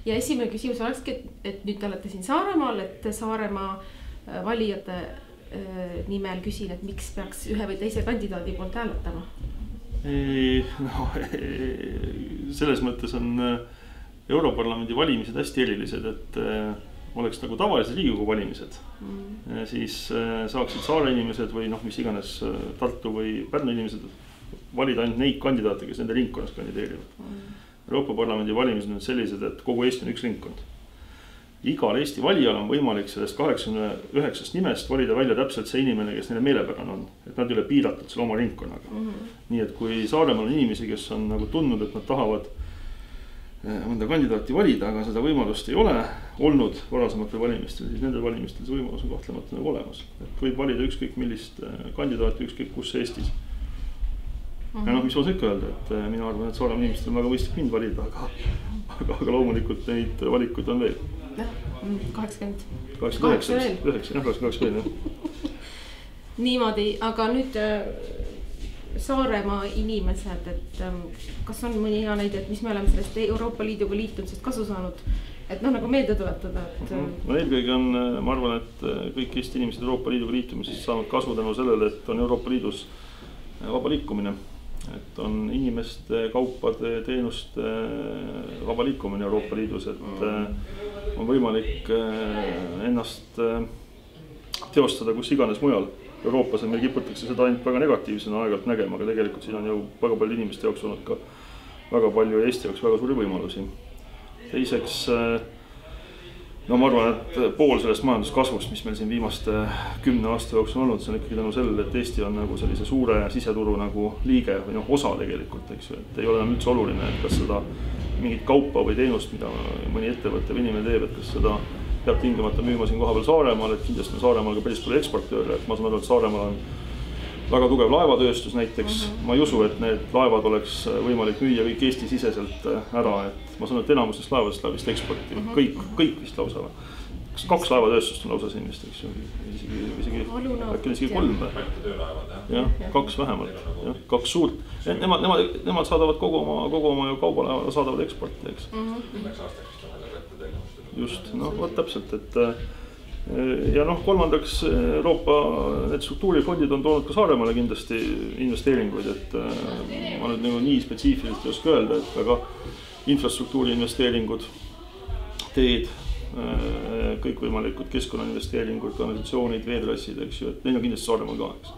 Ja esimene küsimus olekski, et nüüd te olete siin Saaremaal, et Saaremaa valijate nimel küsin, et miks peaks ühe või teise kandidaadi poolt hääletama? No, selles mõttes on Europarlamendi valimised hästi erilised, et oleks nagu tavalised Riigikogu valimised, siis saaksid Saare inimesed või mis iganes Tartu või Pärnu inimesed valida ainult neid kandidaate, kes nende ringkonnas kandideerivad. Euroopa Parlamendi valimised on sellised, et kogu Eesti on üks ringkond. Igal Eesti valijal on võimalik sellest 89 nimest valida välja täpselt see inimene, kes neile meelepärane on. Et nad ei ole piiratud selle oma ringkonnaga. Nii et kui Saaremaal on inimesi, kes on nagu tundnud, et nad tahavad mõnda kandidaati valida, aga seda võimalust ei ole olnud varasematel valimistel, siis nendel valimistel see võimalus on kahtlemata nagu olemas. Et võib valida ükskõik millist kandidaati, ükskõik kus Eestis. Ja mis ma ikka öelda, et mina arvan, et Saaremaa inimestel on väga mõistlik mind valida, aga loomulikult neid valikuid on veel. 89 veel. Niimoodi, aga nüüd Saaremaa inimesed, et kas on mõni hea näide, et mis me oleme sellest Euroopa Liiduga liitumisest kasu saanud, et nagu meelde tuletada? No eelkõige on, ma arvan, et kõik Eesti inimesed Euroopa Liiduga liitumisest saanud kasu tänu sellele, et on Euroopa Liidus vaba liikumine. Et on inimeste, kaupade, teenuste vaba liikumine Euroopa Liidus, et on võimalik ennast teostada kus iganes mujal. Euroopas meil kiputakse seda ainult väga negatiivsena aegalt nägema, aga tegelikult siin on ju väga palju inimeste jaoks olnud ka väga palju Eesti jaoks väga suuri võimalusi. Teiseks, ma arvan, et pool sellest majanduskasvust, mis meil siin viimaste 10 aasta jooksul on olnud, see on ikkagi tänu sellele, et Eesti on nagu sellise suure siseturu nagu liige või osa tegelikult, eks ju, et ei ole enam üldse oluline, et kas seda mingit kaupa või teenust, mida mõni ettevõtte või inimene teeb, et kas seda peab tingimata müüma siin kohapeal Saaremaal, et kindlasti on Saaremaal ka päris palju eksportööre, et ma saan aru, et Saaremaal on väga tugev laevatööstus näiteks. Ma ei usu, et need laevad oleks võimalik müüa kõik Eesti-siseselt ära, et ma saan aru, et enamusest laevadest läheb vist eksporti, kõik vist lausa. 2 laevatööstust on lausa siin vist, eks ju, isegi 3. Jah, 2 vähemalt, 2 suurt. Nemad saadavad kogu oma kaubalaeva saadavad eksporti, eks. Just, võt täpselt, et ja kolmandaks Euroopa need struktuurifondid on toonud ka Saaremaale kindlasti investeeringuid, et ma nüüd nii spetsiifiliselt ei oska öelda, et aga infrastruktuuri investeeringud, teed, kõikvõimalikud keskkonnainvesteeringud, kanalisatsioonid, veetrassid, eks ju, et neil on kindlasti Saaremaal ka, eks.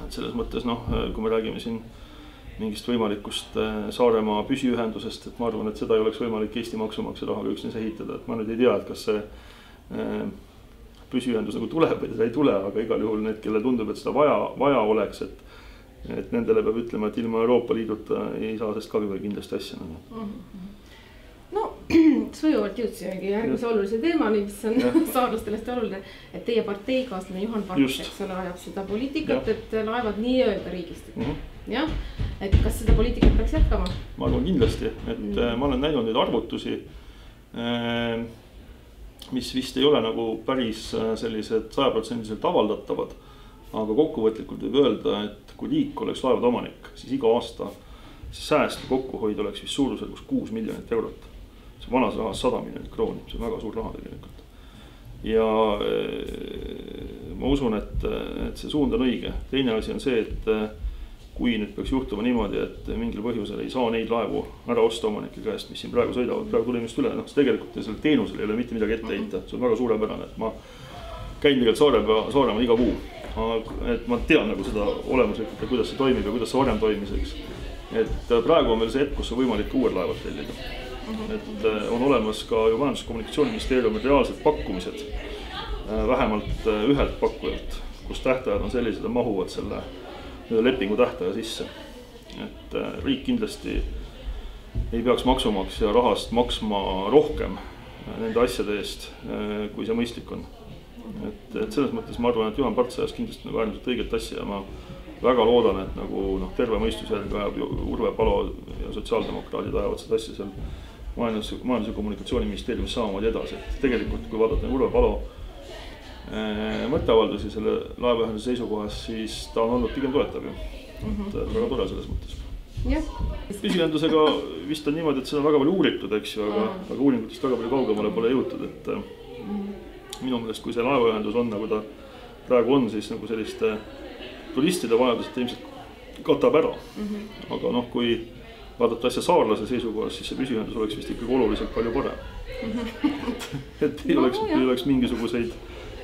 Et selles mõttes, kui me räägime siin mingist võimalikust Saaremaa püsiühendusest, et ma arvan, et seda ei oleks võimalik Eesti maksumaksja rahaga üksnes ehitada, et ma nüüd ei tea, et kas see püsiühendus nagu tuleb või seda ei tule, aga igal juhul need, kelle tundub, et seda vaja oleks, et nendele peab ütlema, et ilma Euroopa Liiduta ei saa sest ka kindlasti asja. No, sujuvalt jõudsimegi järgmise olulise teemani, mis on saarlastele oluline, et teie parteikaaslane Juhan Parts, eks ole, ajab seda poliitikat, et laevad nii öelda riigist. Jah, et kas seda poliitikat peaks jätkama? Ma arvan kindlasti, et ma olen näinud neid arvutusi, mis vist ei ole nagu päris sellised 100% avaldatavad, aga kokkuvõtlikult võib öelda, et kui liik oleks laevade omanik, siis iga aasta sääst kokkuhoid oleks vist suurusjärgus 6 miljonit eurot. See vanas rahas 100 miljonit krooni, see on väga suur raha tegelikult. Ja ma usun, et see suund on õige. Teine asi on see, et kui nüüd peaks juhtuma niimoodi, et mingil põhjusel ei saa neid laevu ära osta omanike käest, mis siin praegu sõidavad, praegu tulime just üle, siis tegelikult selle teenusel ei ole mitte midagi ette heita. See on väga suurepärane, et ma käin tegelikult Saaremaa iga kuu. Et ma tean nagu seda olemuslikult, kuidas see toimib ja kuidas see varem toimiseks. Et praegu on veel see hetk, kus on võimalik uued laevad tellida. Et on olemas ka ju Majandus- ja Kommunikatsiooniministeeriumi reaalsed pakkumised vähemalt ühelt pakkujalt, kus tähtajad on sellised ja mahuvad selle lepingu tähtaja sisse. Et riik kindlasti ei peaks maksumaksja rahast maksma rohkem nende asjade eest, kui see mõistlik on. Et selles mõttes ma arvan, et Juhan Parts ajas kindlasti nagu äärmiselt õiget asja ja ma väga loodan, et nagu terve mõistus järgi ajab Urve Palo ja sotsiaaldemokraadid ajavad seda asja seal Majandus- ja Kommunikatsiooniministeeriumis samamoodi edasi. Et tegelikult, kui vaadata Urve Palo mõtteavaldusi selle laevaühenduse seisukohas, siis ta on olnud pigem toetav ju. Väga tore selles mõttes. Püsiühendusega vist on niimoodi, et seda on väga palju uuritud, eks ju, aga uuringutest väga palju kaugemale pole jõutud, et minu meelest, kui see laevaühendus on, nagu ta praegu on, siis nagu selliste turistide vajadused ilmselt katab ära. Aga noh, kui vaadata asja saarlase seisukohast, siis see püsiühendus oleks vist ikkagi oluliselt palju parem. Et ei oleks mingisuguseid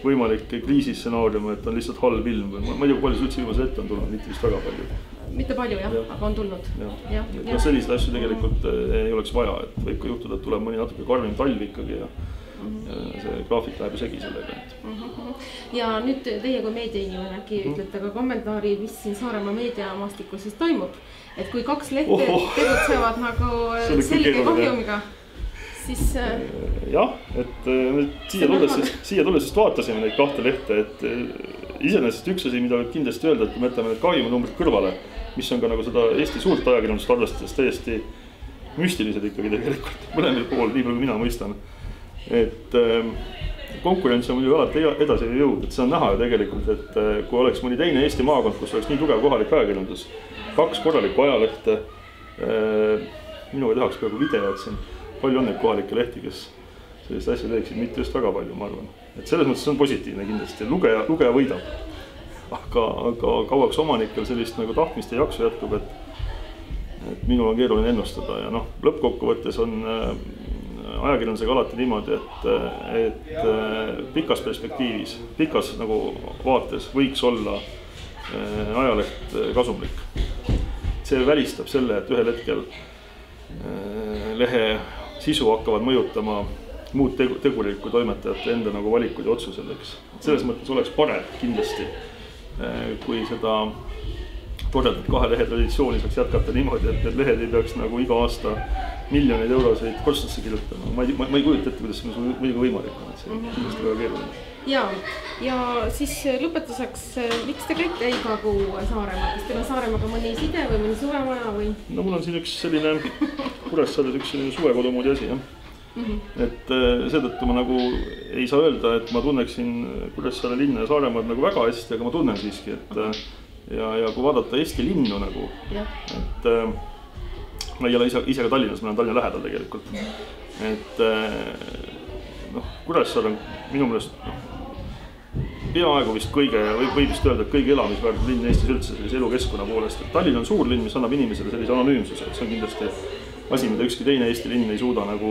võimalikke kriisistsenaariume, et on lihtsalt halb ilm või ma ei tea, kui palju see üldse viimasel ette on tulnud, mitte vist väga palju. Mitte palju jah, aga on tulnud. Selliseid asju tegelikult ei oleks vaja, et võib ka juhtuda, et tuleb mõni natuke karmim talv ikkagi ja see graafik läheb ju segi sellega. Ja nüüd teie kui meediainimene äkki ütlete ka kommentaari, mis siin Saaremaa meediamastikul siis toimub, et kui 2 lehte tegutsevad nagu selge kahjumiga, siis jah, et siia tulles just vaatasime neid 2 lehte, et iseenesest üks asi, mida võib kindlasti öelda, et kui me jätame need kahjuminumbrid kõrvale, mis on ka nagu seda Eesti suurt ajakirjandust arvestades täiesti müstilised ikkagi tegelikult mõlemil pool, nii palju kui mina mõistan. Et konkurents on muidugi alati edasi jõud, et see on näha ju tegelikult, et kui oleks mõni teine Eesti maakond, kus oleks nii tugev kohalik ajakirjandus, 2 korralikku ajalehte, minuga tehaks peaaegu videod siin, palju on neid kohalikke lehti, kes sellist asja teeksid, mitte just väga palju, ma arvan. Et selles mõttes on positiivne kindlasti, lugeja võidab. Aga kauaks omanikel sellist nagu tahtmist ja jaksu jätkub, et minul on keeruline ennustada ja noh, lõppkokkuvõttes on ajakirjandusega alati niimoodi, et pikas perspektiivis, pikas nagu vaates võiks olla ajaleht kasumlik. See välistab selle, et ühel hetkel lehe sisu hakkavad mõjutama muud tegurid kui toimetajate enda nagu valikud ja otsused, eks. Selles mõttes oleks parem kindlasti, kui seda toredat 2 lehe traditsiooni saaks jätkata niimoodi, et need lehed ei peaks nagu iga aasta miljoneid euroseid korstnasse kirjutama. Ma ei kujuta ette, kuidas see on muidugi võimalik on, et see kindlasti väga keeruline. Ja siis lõpetuseks, miks te käite iga kuu Saaremaa? Kas teil on Saaremaaga mõni side või mõni suvemaja või? No mul on siin üks selline Kuressaares üks selline suvekodu moodi asi, jah. Et seetõttu ma nagu ei saa öelda, et ma tunneksin Kuressaare linna ja Saaremaad nagu väga hästi, aga ma tunnen siiski, et ja kui vaadata Eesti linnu nagu, et ma ei ole ise ka Tallinnas, ma olen Tallinna lähedal tegelikult, et Kuressaare on minu meelest peaaegu vist kõige, võib vist öelda, et kõige elamisväärne linn Eestis üldse sellise elukeskkonna poolest, et Tallinn on suur linn, mis annab inimesele sellise anonüümsuse, et see on kindlasti asi, mida ükski teine Eesti linn ei suuda nagu,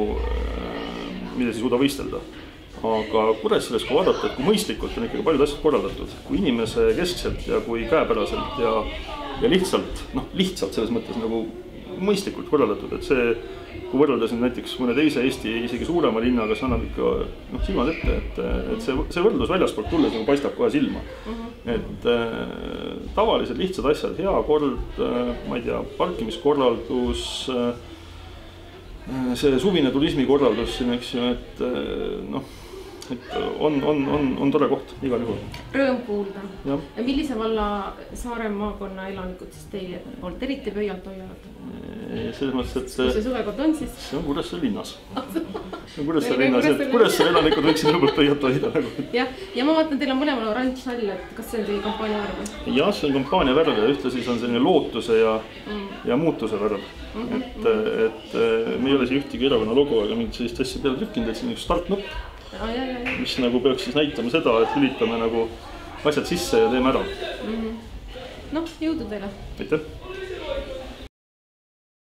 mida ei suuda võistelda. Aga Kuressaares, kui vaadata, et kui mõistlikult on ikkagi paljud asjad korraldatud, kui inimese keskselt ja kui käepäraselt ja lihtsalt selles mõttes nagu mõistlikult korraldatud, et see, kui võrreldes näiteks mõne teise Eesti isegi suurema linnaga, see annab ikka silmad ette, et see võrdlus väljaspoolt tulles nagu paistab kohe silma. Et tavalised lihtsad asjad, hea kord, ma ei tea, parkimiskorraldus, see suvine turismikorraldus siin, eks ju, et on tore koht igal juhul. Rõõm kuulda. Ja millise valla Saare maakonna elanikud siis teie poolt eriti pöialt hoiavad? Selles mõttes, et kui see suvekord on siis? See on Kuressaare linnas. See on Kuressaare linnas, et Kuressaare elanikud võiksid lõpult pöialt hoida. Ja ma vaatan, teil on mõlemal oranž sall, et kas see on teie kampaania värv? Jah, see on kampaania värv ja ühtlasi on selline lootuse ja muutuse värv. Et me ei ole siin ühtegi erakonna logo ega mingit sellist asja peale trükkinud, et see on üks startnupp, mis nagu peaks siis näitama seda, et lülitame nagu asjad sisse ja teeme ära. Noh, jõudu teile! Aitäh!